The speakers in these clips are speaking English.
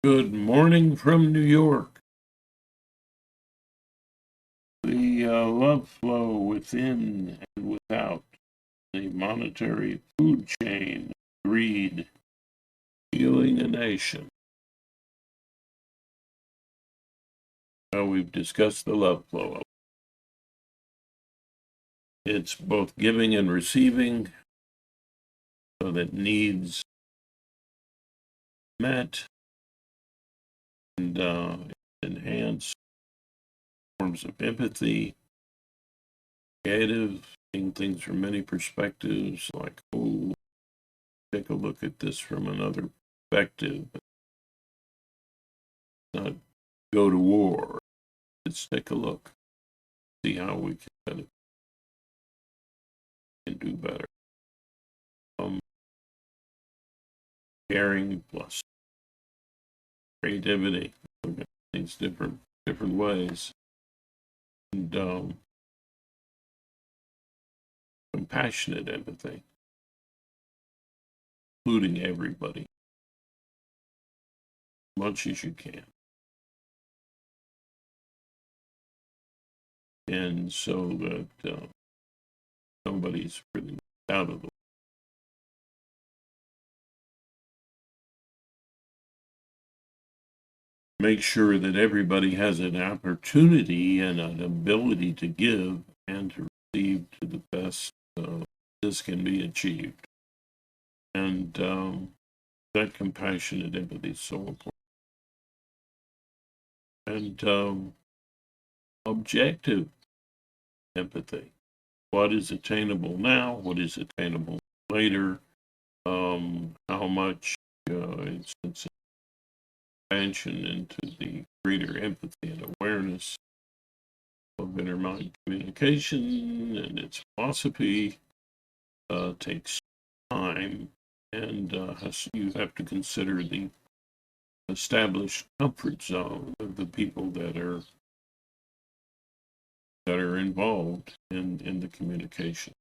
Good morning from New York. The love flow within and without the monetary food chain, greed, healing a nation. We've discussed the love flow. It's both giving and receiving, so that needs met and enhanced forms of empathy, creative, seeing things from many perspectives, like, oh, take a look at this from another perspective. Not go to war. Let's take a look, see how we can do better. Caring plus creativity, look at things different ways, and compassionate empathy, including everybody, as much as you can. And so that nobody's really out of the way. Make sure that everybody has an opportunity and an ability to give and to receive to the best this can be achieved. And that compassionate empathy is so important. And objective empathy. What is attainable now? What is attainable later? How much it's expansion into the greater empathy and awareness of intermind communication and its philosophy takes time, and you have to consider the established comfort zone of the people that are involved in the communication.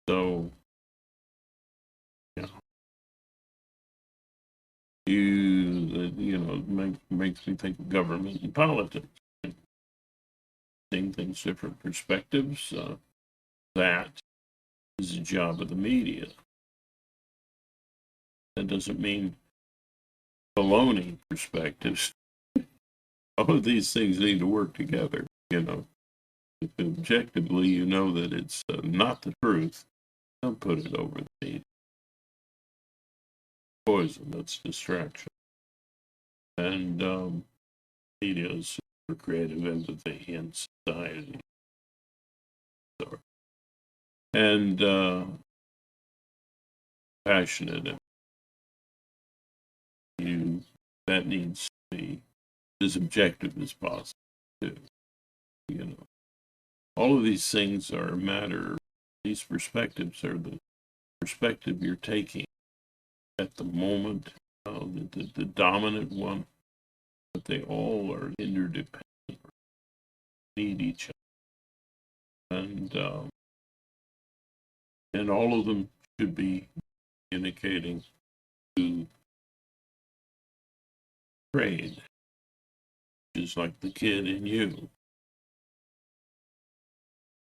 So, yeah, makes me think of government and politics, seeing things different perspectives. That is the job of the media. That doesn't mean baloney perspectives. All of these things need to work together. If objectively you know that it's not the truth, don't put it over the media. Poison, that's distraction. And media is for creative empathy in society. And passionate, that needs to be as objective as possible too. All of these things are a matter. These perspectives are the perspective you're taking at the moment, the dominant one, but they all are interdependent, need each other, and all of them should be communicating to trade, just like the kid in you,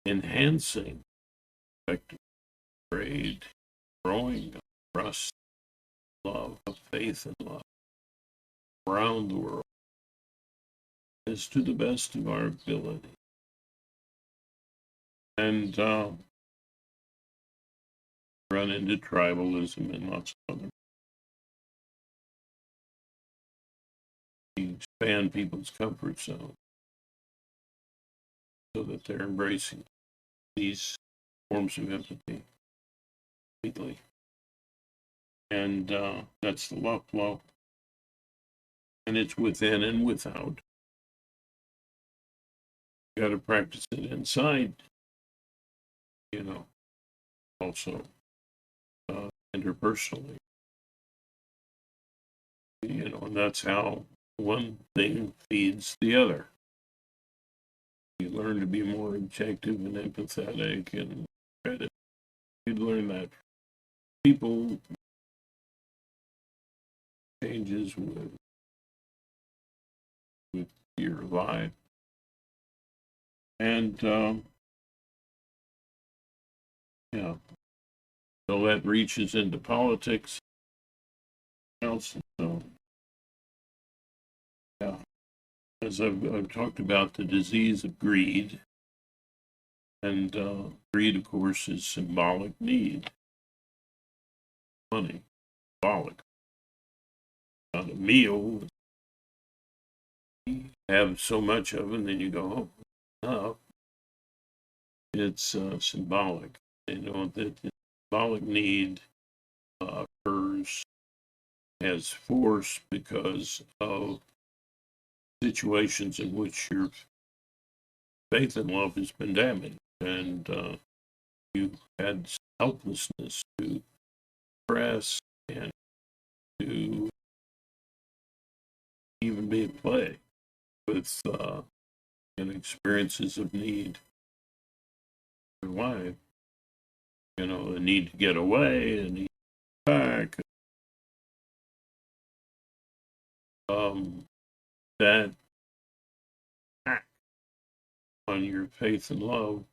enhancing effective trade, growing trust, love, faith, and love around the world as to the best of our ability. And run into tribalism and lots of other. Expand people's comfort zone so that they're embracing these forms of empathy completely. And that's the love flow. And it's within and without. You got to practice it inside, also interpersonally. And that's how one thing feeds the other. You learn to be more objective and empathetic and credit. You learn that people changes with your life. And yeah, so that reaches into politics. So yeah, as I've talked about the disease of greed, and greed, of course, is symbolic need. Money, symbolic. On a meal, you have so much of it, and then you go, oh, no. It's symbolic. You know, that the symbolic need occurs as force because of situations in which your faith and love has been damaged, and you had helplessness to express and to even be at play with experiences of need in your life. You know, the need to get away, and need back. That act on your faith and love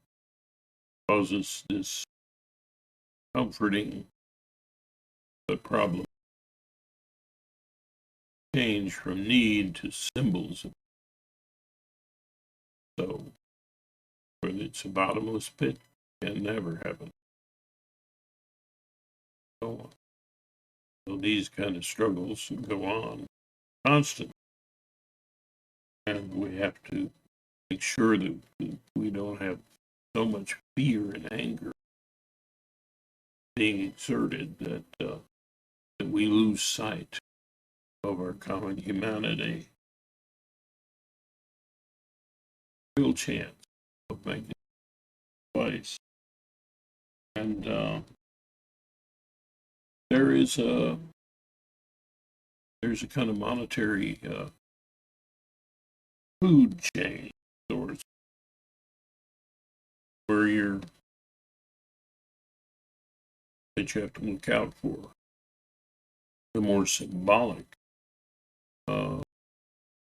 causes this comforting but problem change from need to symbols. So, whether it's a bottomless pit, can never happen. So these kind of struggles go on constantly, and we have to make sure that we don't have so much fear and anger being exerted that we lose sight of our common humanity. Real chance of making it place. And there's a kind of monetary food chain sorts where that you have to look out for. The more symbolic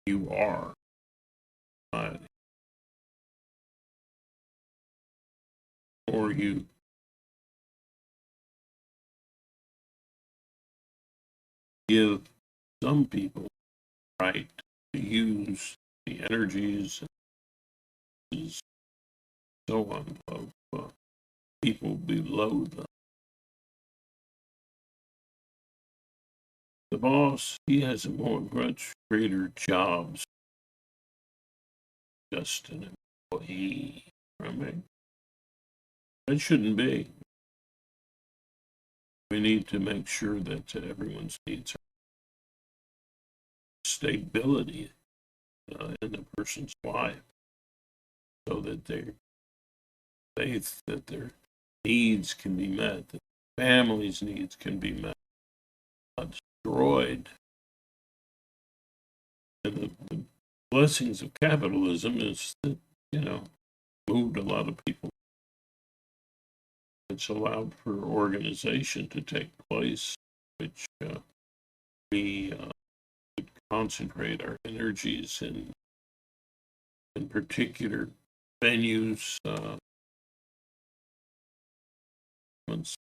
you are, or you give some people the right to use the energies and so on of people below them. The boss, he has a much greater jobs, just an employee. I mean, that shouldn't be. We need to make sure that everyone's needs are stability in the person's life, so that their faith, that their needs can be met, that families' needs can be met, not destroyed. And the blessings of capitalism is that, you know, moved a lot of people. It's allowed for organization to take place, which we would concentrate our energies in particular venues,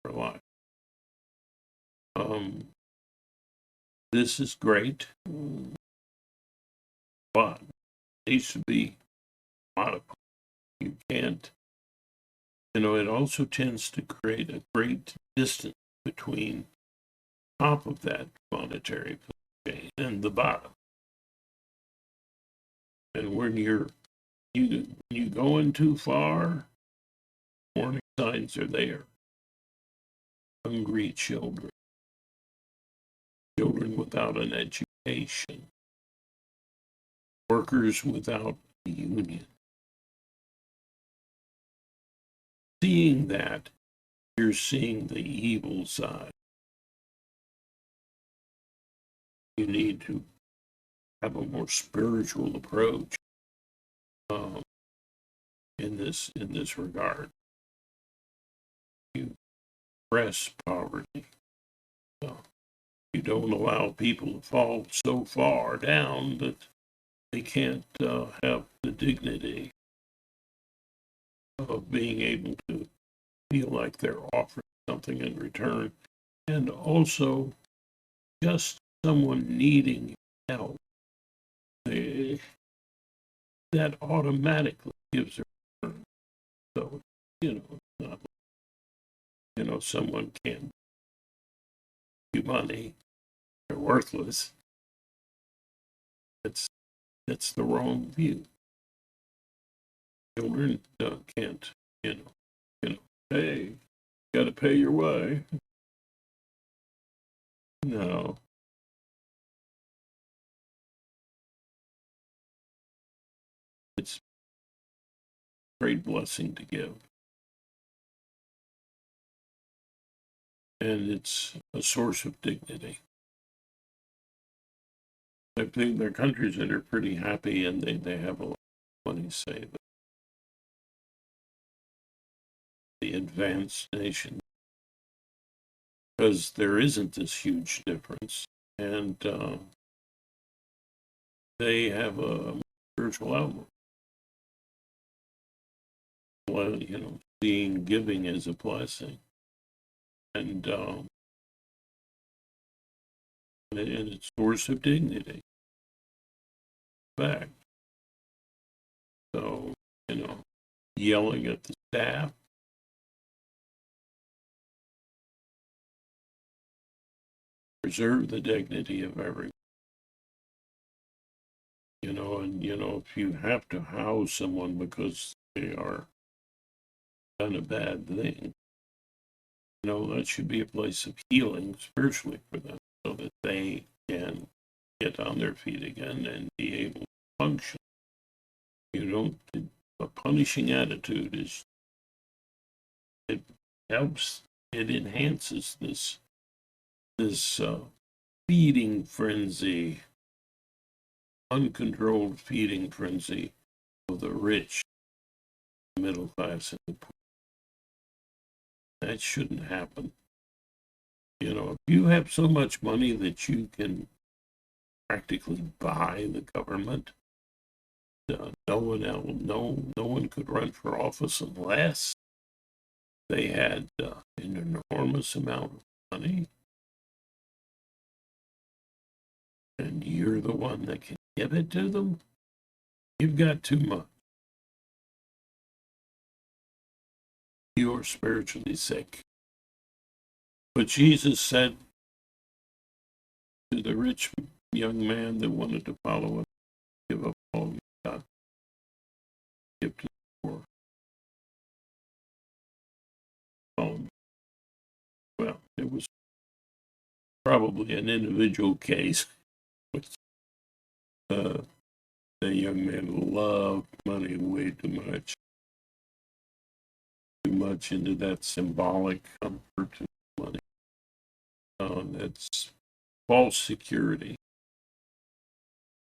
for life. This is great, but it needs to be modified. You can't, you know, it also tends to create a great distance between top of that monetary chain and the bottom. And when you go in too far, warning signs are there. Hungry children, children without an education, workers without a union. Seeing that, you're seeing the evil side. You need to have a more spiritual approach in this regard. You express poverty. You You don't allow people to fall so far down that they can't have the dignity of being able to feel like they're offering something in return, and also just someone needing help. They, that automatically gives a return. So, it's not, someone can't give you money, they're worthless. That's the wrong view. Children can't, hey, got to pay your way. No. It's a great blessing to give. And it's a source of dignity. I think there are countries that are pretty happy and they have a lot of money saved. The advanced nation, because there isn't this huge difference, and they have a spiritual outlook. Well, seeing giving as a blessing, and it's a source of dignity. Fact. So, yelling at the staff, preserve the dignity of everyone. If you have to house someone because they are done a bad thing, that should be a place of healing spiritually for them so that they can get on their feet again and be able to function. A punishing attitude it helps, it enhances this feeding frenzy, uncontrolled feeding frenzy of the rich, the middle class, and the poor. That shouldn't happen. If you have so much money that you can practically buy the government, no one could run for office unless they had an enormous amount of money, and you're the one that can give it to them. You've got too much. You're spiritually sick. But Jesus said to the rich young man that wanted to follow him, give up all you got, give to the poor. Well, it was probably an individual case. The young man loved money way too much into that symbolic comfort of money. That's false security,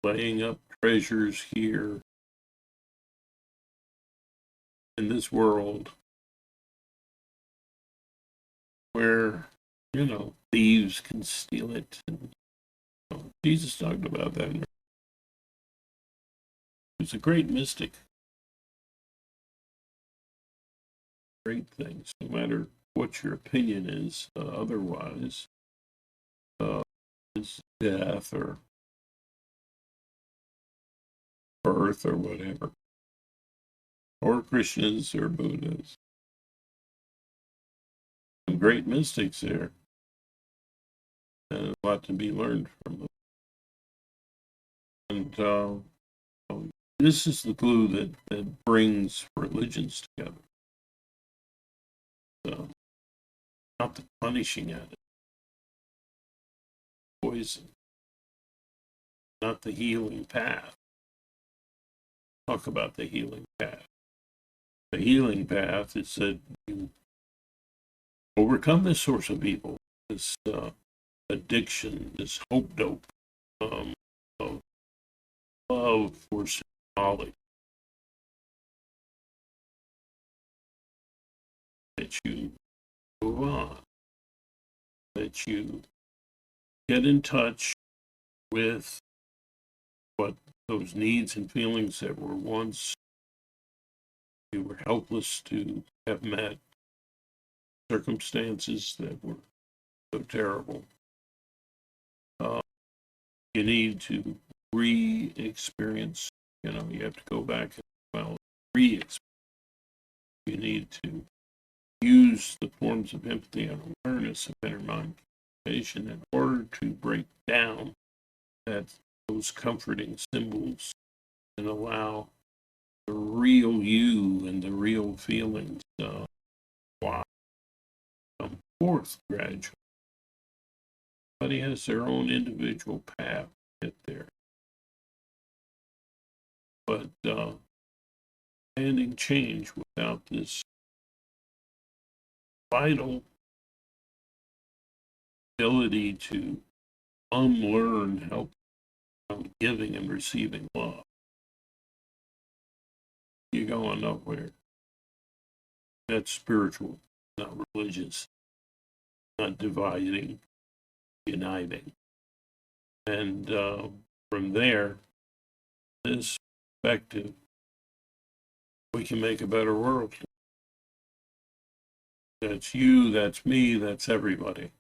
laying up treasures here in this world where thieves can steal it. And, Jesus talked about that. He was a great mystic. Great things, no matter what your opinion is. Otherwise, is death or birth or whatever, or Krishnas or Buddhas. Some great mystics there, and a lot to be learned from them. And this is the glue that brings religions together. So, not the punishing at it, poison, not the healing path. Talk about the healing path. The healing path is that you overcome this source of evil, this addiction, this hope dope, of love for symbolic, that you move on, that you get in touch with what those needs and feelings that were once you were helpless to have met, circumstances that were so terrible. You need to re-experience, you have to go back and, re-experience. You need to use the forms of empathy and awareness of inner mind communication in order to break down those comforting symbols and allow the real you and the real feelings come forth gradually. Everybody has their own individual path to get there. But demanding change without this vital ability to unlearn how giving and receiving love, you're going nowhere. That's spiritual, not religious, not dividing, uniting. And from there, this perspective, we can make a better world. That's you, that's me, that's everybody.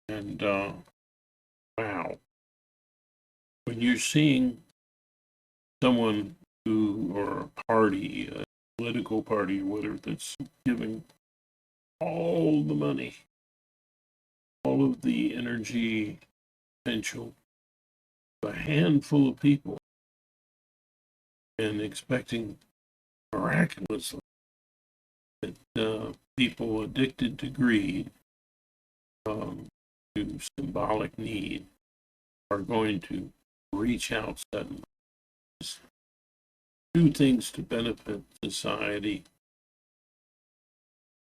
And wow, when you're seeing someone or a party, a political party, whatever, that's giving all the money, all of the energy, potential, a handful of people, and expecting miraculously that people addicted to greed, to symbolic need, are going to reach out suddenly, do things to benefit society,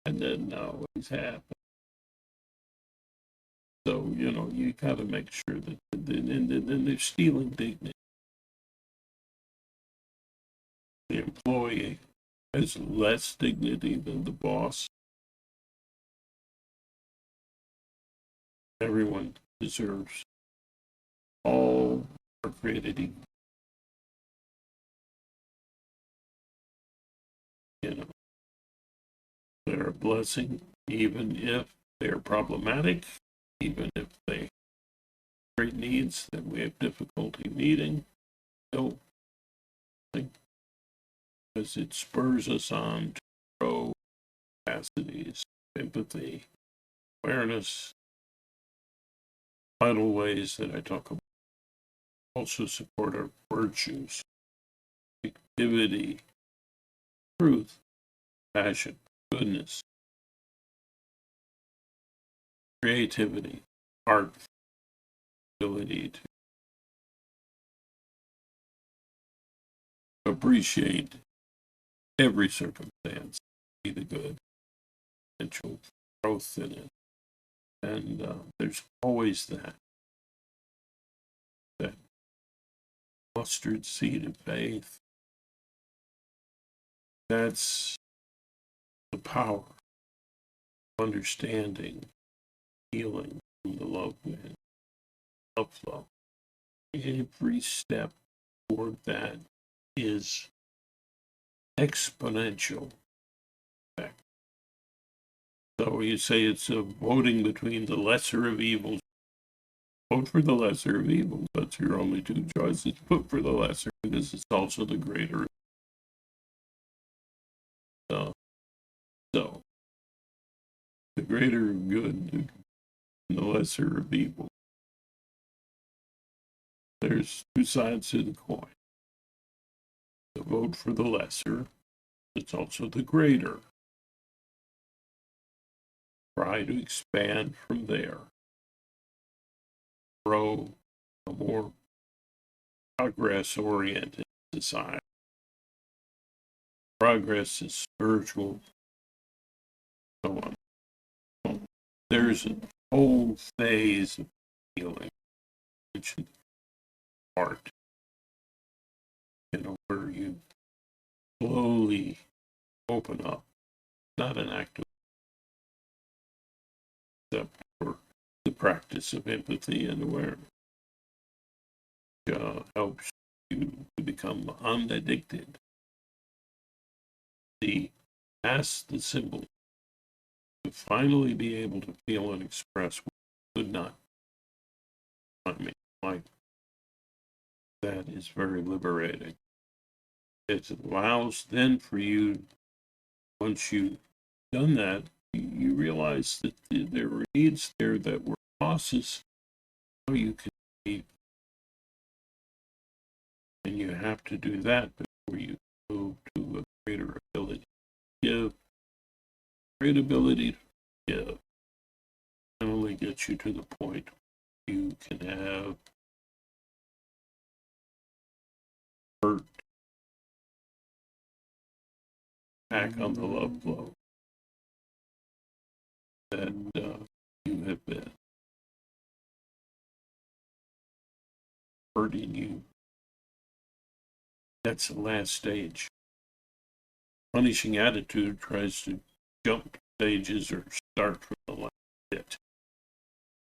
and then always happen. So, you got to make sure that they're stealing dignity. The employee has less dignity than the boss. Everyone deserves, all are created equal. They're a blessing, even if they're problematic, even if they have great needs that we have difficulty meeting. So, because it spurs us on to grow capacities, empathy, awareness, vital ways that I talk about. Also support our virtues, activity, truth, passion, goodness, creativity, art, ability to appreciate every circumstance, see the good, potential growth in it. And there's always that mustard seed of faith. That's the power of understanding, healing from the love wind, love flow. Every step toward that is exponential effect. So you say it's a voting between the lesser of evils. Vote for the lesser of evils. That's your only two choices. Vote for the lesser because it's also the greater. So the greater of good and the lesser of evil. There's two sides to the coin. To vote for the lesser, it's also the greater. Try to expand from there. Grow a more progress-oriented society. Progress is spiritual, so on. So there's a whole phase of healing, which is art, where you slowly open up, not an act of except for the practice of empathy and awareness, which helps you to become unaddicted. Ask the symbol to finally be able to feel and express what you could not. I mean, like, that is very liberating. It allows then for you, once you've done that, you realize that there were needs there that were losses. How you can be, and you have to do that before you move to a greater ability to give. Great ability to give finally gets you to the point where you can have hurt back on the love flow that you have been hurting you. That's the last stage. Punishing attitude tries to jump stages or start from the last bit.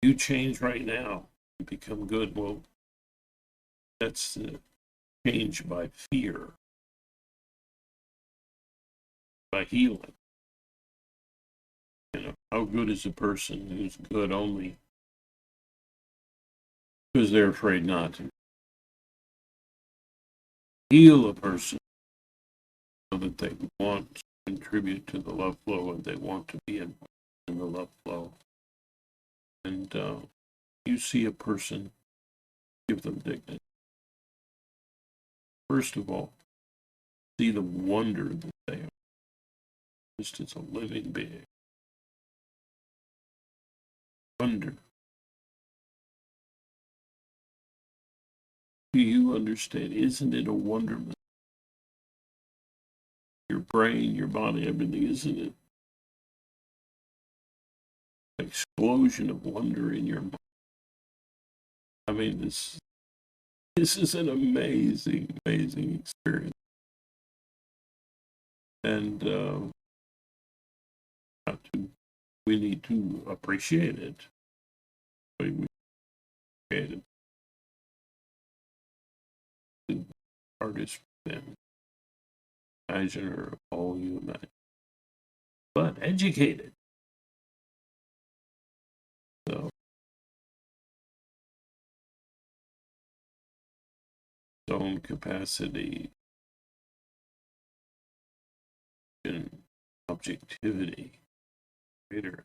You change right now and become good. Well, that's the change by fear, by healing. You know, how good is a person who's good only because they're afraid not to? Heal a person so that they want to contribute to the love flow and they want to be in the love flow. And you see a person, give them dignity. First of all, see the wonder that they are, just as a living being. Wonder. Do you understand? Isn't it a wonderment? Your brain, your body, everything, isn't it? An explosion of wonder in your mind. I mean, this is an amazing, amazing experience. And we need to appreciate it. We appreciate it. Artist and imaginer of all you imagine. But educated. So own capacity and objectivity, greater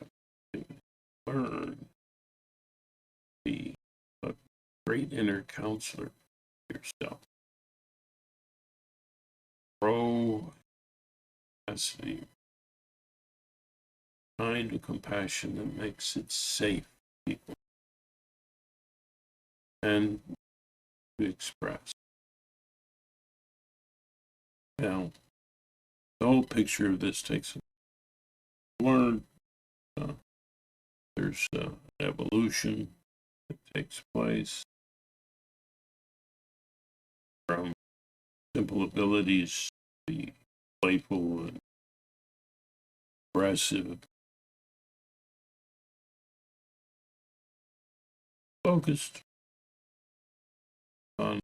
objectivity. Learn, be a great inner counselor for yourself. Grow capacity, kind of compassion that makes it safe for people and to express. Now, the whole picture of this takes learn. There's evolution that takes place from simple abilities to be playful and aggressive, focused on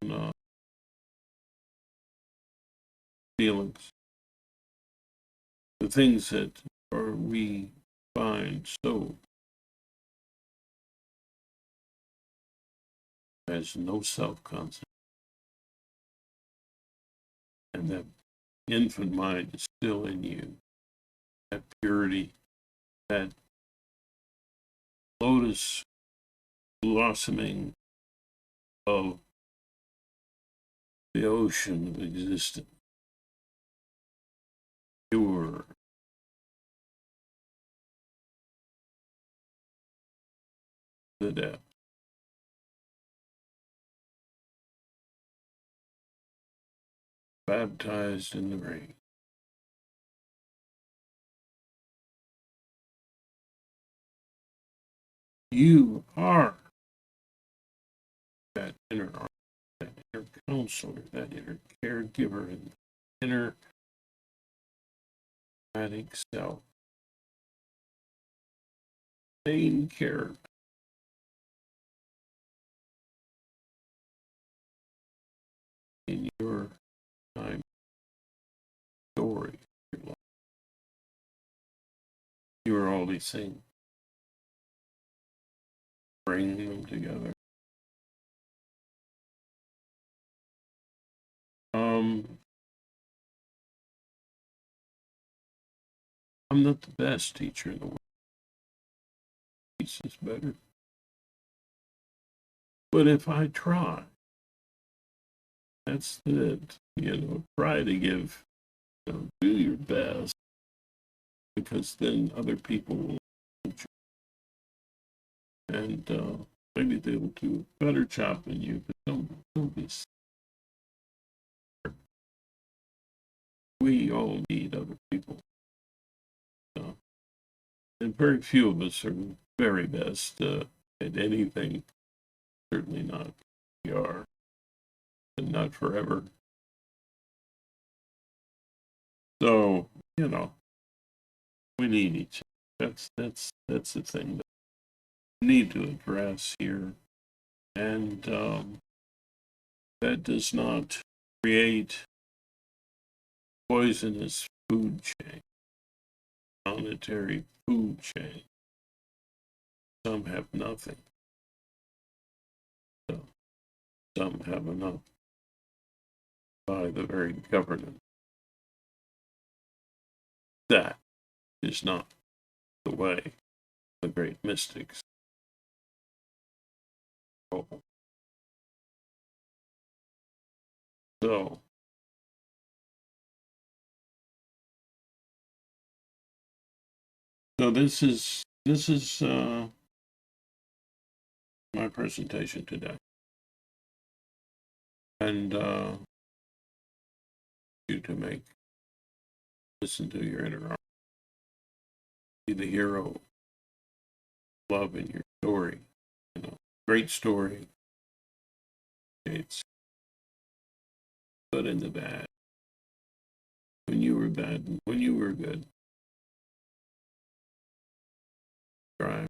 feelings, the things that we find so has no self-concept, and that infant mind is still in you, that purity, that lotus blossoming of the ocean of existence, pure, the depth. Baptized in the rain. You are that inner artist, that inner counselor, that inner caregiver, and inner dramatic self. Main character You were all these things. Bring them together. I'm not the best teacher in the world. Peace is better. But if I try, that's it. Try to give, do your best, because then other people will teach you. And maybe they will do a better job than you, but don't be scared. We all need other people. And very few of us are very best at anything. Certainly not we are, and not forever. So, we need each other. That's the thing that we need to address here. And that does not create poisonous food chain, planetary food chain. Some have nothing. So some have enough by the very government. That is not the way the great mystics roll. So this is my presentation today, and you to listen to your inner art, be the hero, love in your story. Great story. It's good and the bad. When you were bad, and when you were good. Try.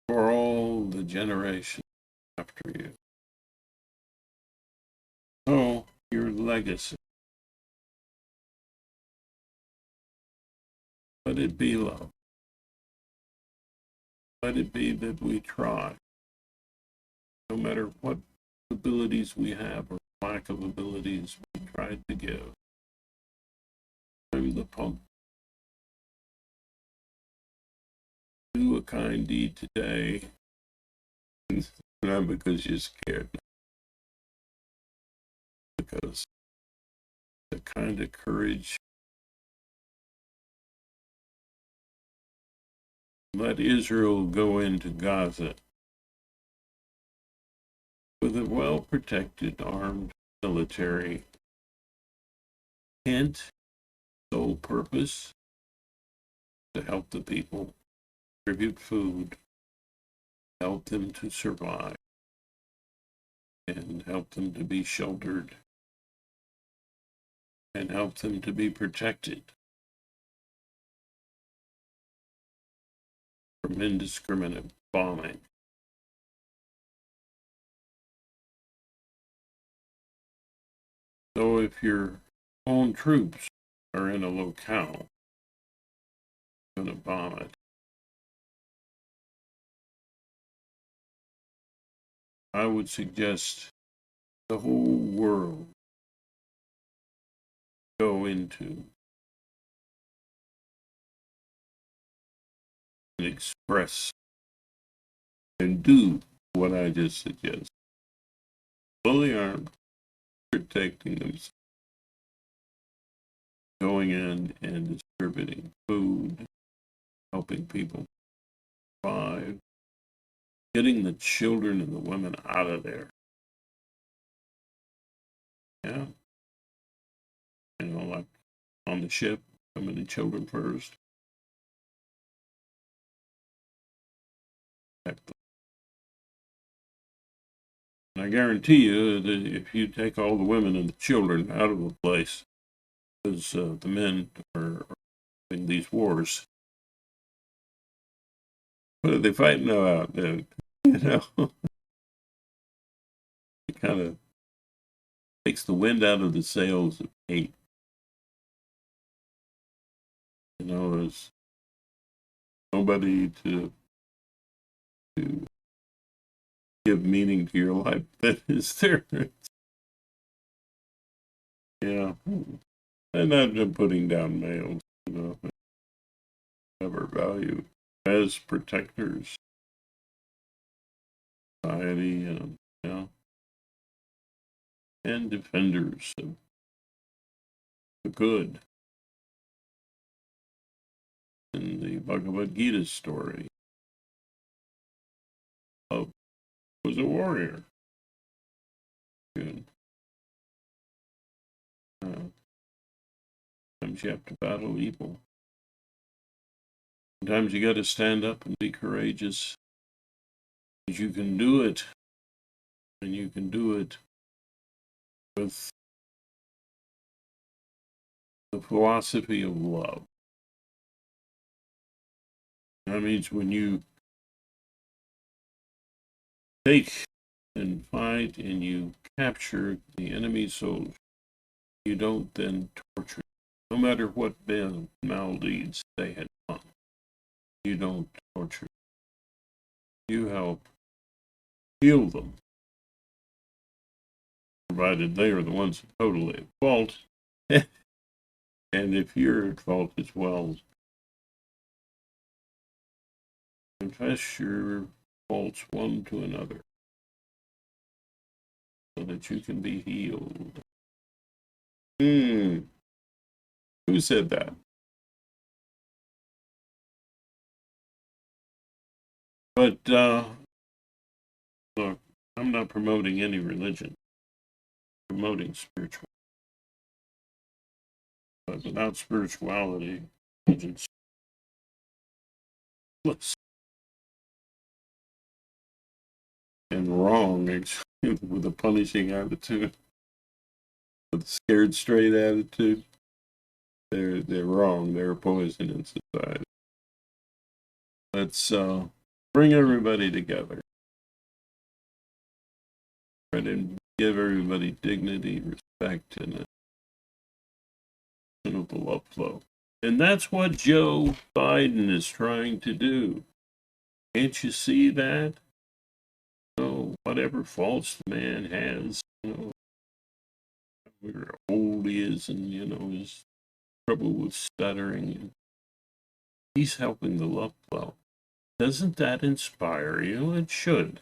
For all the generations after you. Oh, your legacy. Let it be love. Let it be that we try, no matter what abilities we have or lack of abilities, we try to give. I'm the pump. Do a kind deed today, not because you're scared, because the kind of courage. Let Israel go into Gaza with a well-protected armed military, intent, sole purpose to help the people, distribute food, help them to survive, and help them to be sheltered, and help them to be protected from indiscriminate bombing. So if your own troops are in a locale, going to bomb it, I would suggest the whole world go into and express and do what I just suggested. Fully armed, protecting themselves, going in and distributing food, helping people survive, getting the children and the women out of there. Yeah. Like on the ship, women and children first. And I guarantee you that if you take all the women and the children out of the place, because the men are in these wars, what are they fighting about? Kind of takes the wind out of the sails of hate. You know, there's nobody to give meaning to your life that is there. Yeah. And I've been putting down males, you know, never value as protectors, society, and, you know, and defenders of the good. In the Bhagavad Gita story, Love was a warrior. Good. Sometimes you have to battle evil. Sometimes you got to stand up and be courageous. Because you can do it, and you can do it with the philosophy of love. That means when you take and fight and you capture the enemy soldier, you don't then torture them. No matter what maldeeds they had done, you don't torture them. You help heal them, provided they are the ones totally at fault. And if you're at fault as well, confess your faults one to another so that you can be healed. Who said that? But look, I'm not promoting any religion. I'm promoting spiritual. But without spirituality, religion's useless and wrong, with a punishing attitude, with a scared straight attitude. They're wrong. They're a poison in society. Let's bring everybody together. Try to give everybody dignity, respect, and the love flow. And that's what Joe Biden is trying to do. Can't you see that? You know, whatever faults the man has, you know, whatever old he is, and, you know, his trouble with stuttering, he's helping the love flow. Doesn't that inspire you? It should.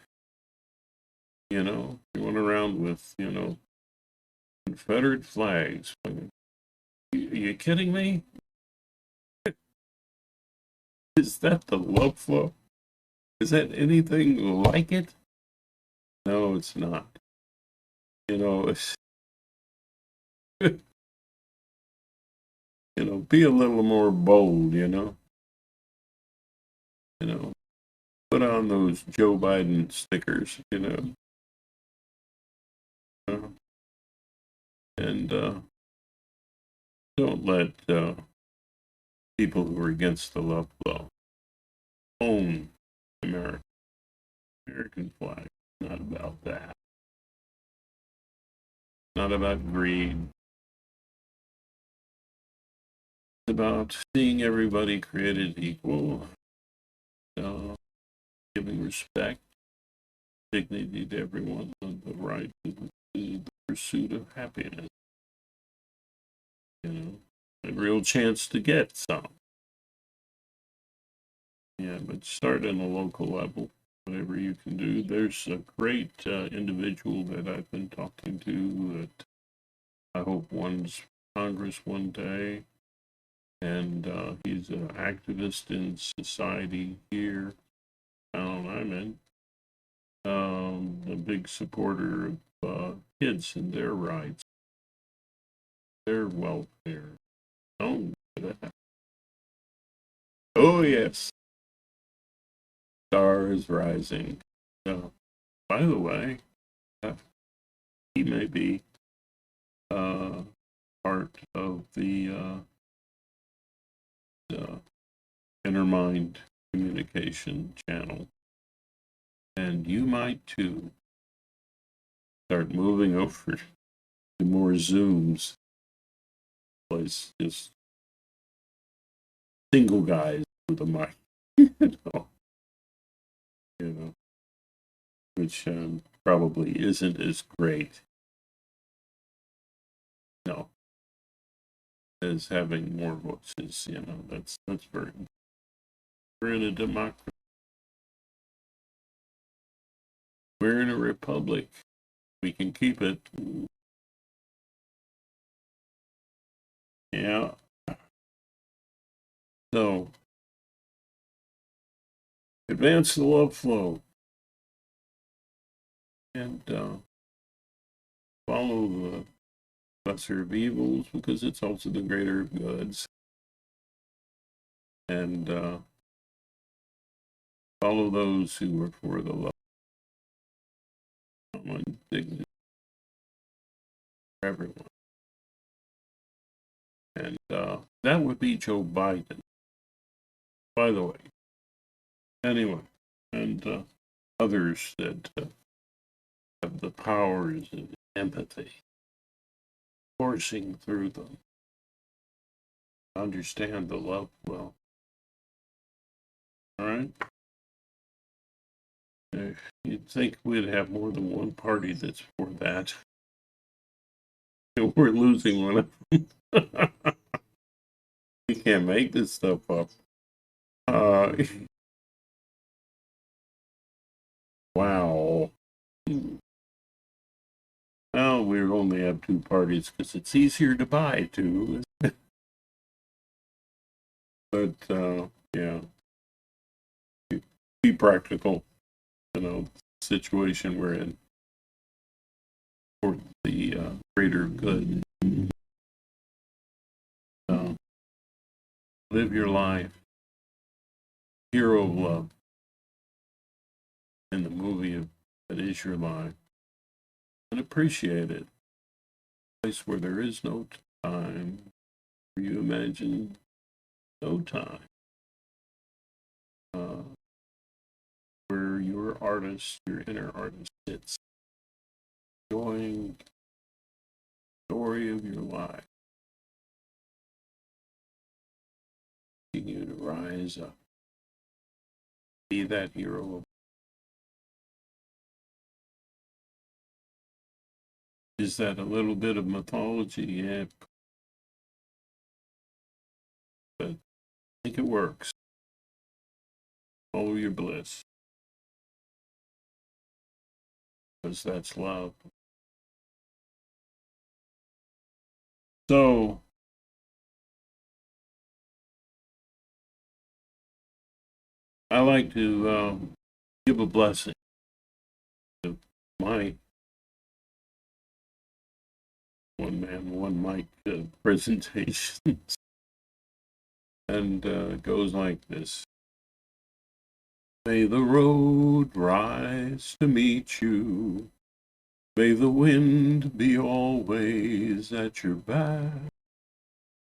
You know, you went around with, you know, Confederate flags. Are you kidding me? Is that the love flow? Is that anything like it? No, it's not. You know, it's, you know, be a little more bold, you know. You know, put on those Joe Biden stickers, you know. And don't let people who are against the love flow own America. American flag. Not about that. Not about greed. It's about seeing everybody created equal, giving respect, dignity to everyone, and the right to the pursuit of happiness. You know, a real chance to get some. Yeah, but start on a local level, whatever you can do. There's a great individual that I've been talking to that I hope wins Congress one day. And he's an activist in society here, town I'm in. A big supporter of kids and their rights, their welfare. Oh, yes. Star is rising. By the way, he may be part of the Inner Mind communication channel. And you might too start moving over more Zooms. Place just single guys with a mic, you know, which probably isn't as great. No, as having more voices, that's very. We're in a democracy. We're in a republic. We can keep it. Yeah. So, advance the love flow and follow the lesser of evils because it's also the greater of goods. And follow those who are for the love and dignity for everyone. And that would be Joe Biden, by the way. Anyway, and others that have the powers of empathy coursing through them. Understand the love well. All right? You'd think we'd have more than one party that's for that. We're losing one of them. You can't make this stuff up. Wow. Well, we only have two parties because it's easier to buy two. But yeah, be practical. Situation we're in for the greater good. Live your life. Hero of love. In the movie that is your life. And appreciate it. A place where there is no time. Where you imagine no time. Where your artist, your inner artist sits. Enjoying the story of your life. You to rise up. Be that hero of. Is that a little bit of mythology? Yeah. But I think it works. Follow your bliss. Because that's love. So, I like to give a blessing to my one man, one mic presentations. And it goes like this. May the road rise to meet you. May the wind be always at your back.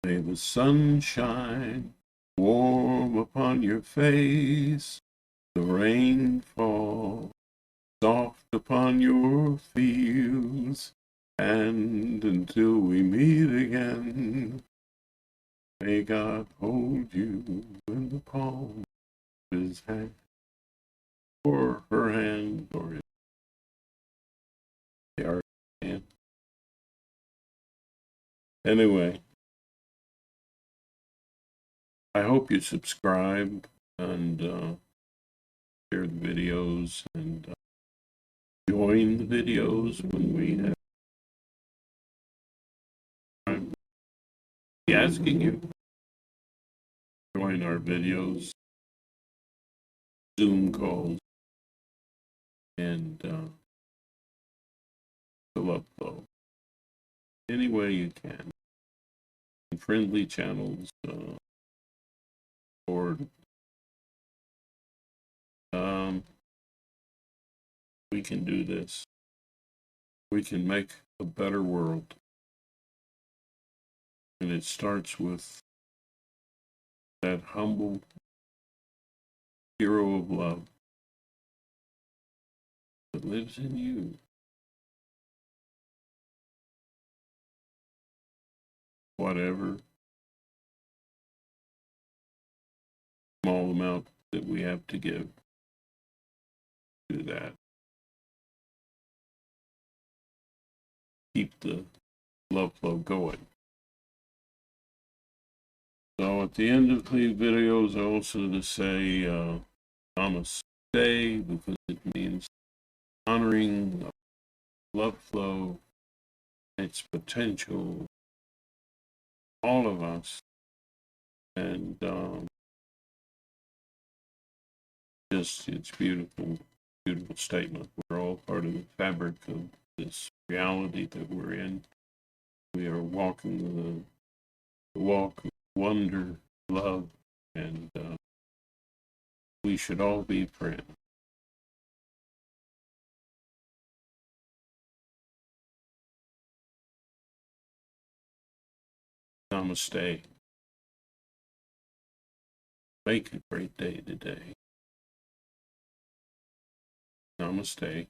May the sun shine warm upon your face. The rain fall soft upon your fields. And until we meet again, may God hold you in the palm of his hand, or her hand, or his hand. Anyway, I hope you subscribe and share the videos and join the videos when we have. I'm asking you to join our videos, Zoom calls, and fill up though. Any way you can. Friendly channels, or we can do this. We can make a better world. And it starts with that humble hero of love that lives in you. whatever small amount that we have to give to that. Keep the love flow going. So at the end of the videos, I also to say namaste, because it means honoring love flow, its potential, all of us, and just it's beautiful, beautiful statement. We're all part of the fabric of this reality that we're in. We are walking the walk of wonder, love, and we should all be friends. Namaste. Make a great day today. Namaste.